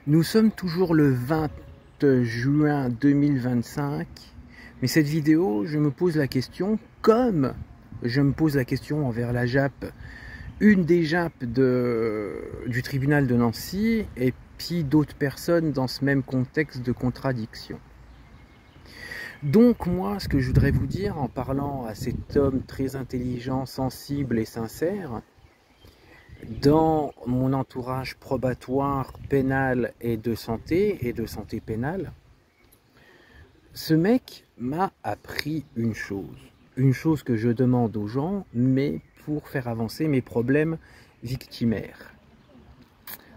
Nous sommes toujours le 20 juin 2025, mais cette vidéo, je me pose la question, comme je me pose la question envers la JAP, une des JAP du tribunal de Nancy, et puis d'autres personnes dans ce même contexte de contradiction. Donc moi, ce que je voudrais vous dire en parlant à cet homme très intelligent, sensible et sincère, dans mon entourage probatoire, pénal et de santé pénale, ce mec m'a appris une chose que je demande aux gens, mais pour faire avancer mes problèmes victimaires.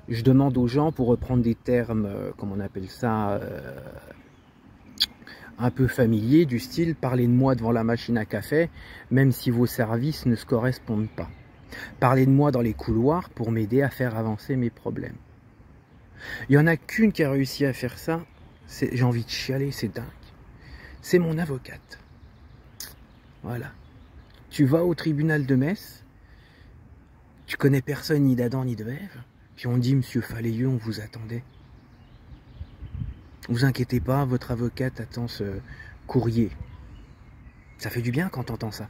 Je demande aux gens, pour reprendre des termes, comment on appelle ça, un peu familiers, du style « parlez de moi devant la machine à café, même si vos services ne se correspondent pas ». Parlez de moi dans les couloirs pour m'aider à faire avancer mes problèmes. Il n'y en a qu'une qui a réussi à faire ça, j'ai envie de chialer, c'est dingue. C'est mon avocate. Voilà. Tu vas au tribunal de Metz, tu connais personne ni d'Adam ni de Ève, puis on dit « Monsieur Faléieux, on vous attendait. Ne vous inquiétez pas, votre avocate attend ce courrier. » Ça fait du bien quand on entend ça.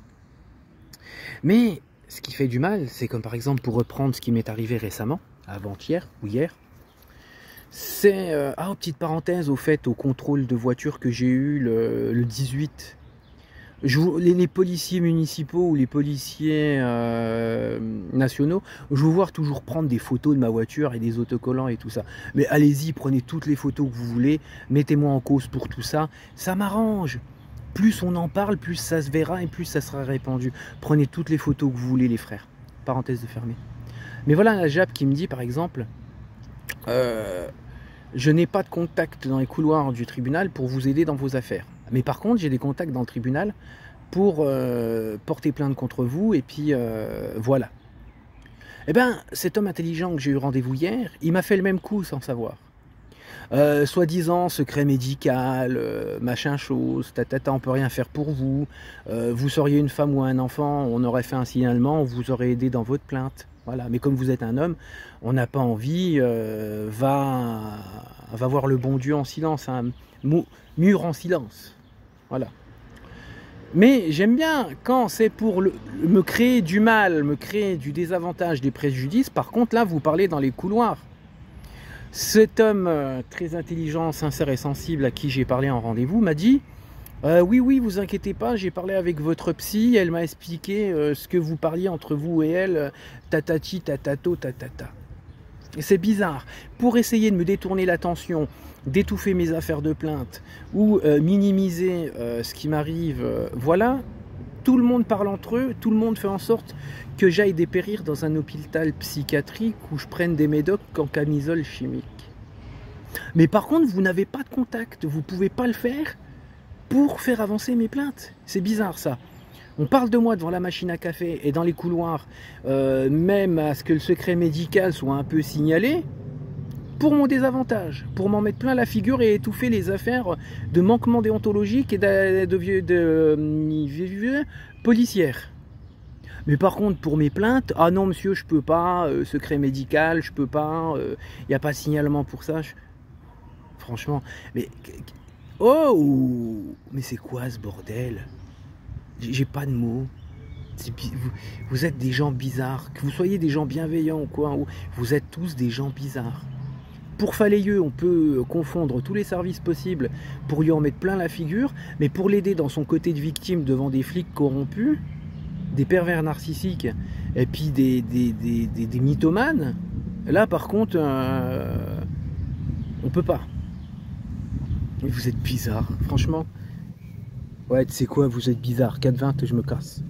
Mais ce qui fait du mal, c'est comme par exemple, pour reprendre ce qui m'est arrivé récemment, avant-hier ou hier, c'est, petite parenthèse, au fait, au contrôle de voiture que j'ai eu le 18, les policiers municipaux ou les policiers nationaux, je vous vois toujours prendre des photos de ma voiture et des autocollants et tout ça. Mais allez-y, prenez toutes les photos que vous voulez, mettez-moi en cause pour tout ça, ça m'arrange. Plus on en parle, plus ça se verra et plus ça sera répandu. Prenez toutes les photos que vous voulez, les frères. Parenthèse de fermée. Mais voilà la JAP qui me dit, par exemple, je n'ai pas de contact dans les couloirs du tribunal pour vous aider dans vos affaires. Mais par contre, j'ai des contacts dans le tribunal pour porter plainte contre vous. Et puis, voilà. Eh bien, cet homme intelligent que j'ai eu rendez-vous hier, il m'a fait le même coup sans savoir. Soi-disant secret médical, machin chose, tatata, on peut rien faire pour vous, vous seriez une femme ou un enfant, on aurait fait un signalement, on vous aurait aidé dans votre plainte. Voilà. Mais comme vous êtes un homme, on n'a pas envie, va voir le bon Dieu en silence, un mur en silence. Voilà. Mais j'aime bien quand c'est pour me créer du mal, me créer du désavantage, des préjudices. Par contre, là, vous parlez dans les couloirs. Cet homme très intelligent, sincère et sensible à qui j'ai parlé en rendez-vous m'a dit oui, vous inquiétez pas, j'ai parlé avec votre psy, elle m'a expliqué ce que vous parliez entre vous et elle, tatati, tatato, tatata. Et c'est bizarre. Pour essayer de me détourner l'attention, d'étouffer mes affaires de plainte ou minimiser ce qui m'arrive, voilà, tout le monde parle entre eux, tout le monde fait en sorte que j'aille dépérir dans un hôpital psychiatrique où je prenne des médocs en camisole chimique. Mais par contre, vous n'avez pas de contact, vous ne pouvez pas le faire pour faire avancer mes plaintes. C'est bizarre ça. On parle de moi devant la machine à café et dans les couloirs, même à ce que le secret médical soit un peu signalé, pour mon désavantage, pour m'en mettre plein la figure et étouffer les affaires de manquement déontologique et de policières. Mais par contre, pour mes plaintes, ah non monsieur, je peux pas, secret médical, je peux pas, y a pas de signalement pour ça. Franchement, mais... Oh, mais c'est quoi ce bordel? J'ai pas de mots. Vous êtes des gens bizarres. Que vous soyez des gens bienveillants ou quoi, vous êtes tous des gens bizarres. Pour Faléieux, on peut confondre tous les services possibles pour lui en mettre plein la figure, mais pour l'aider dans son côté de victime devant des flics corrompus, des pervers narcissiques et puis des mythomanes, là par contre, on peut pas. Mais vous êtes bizarre, franchement. Ouais, tu sais quoi, vous êtes bizarre. 4-20, je me casse.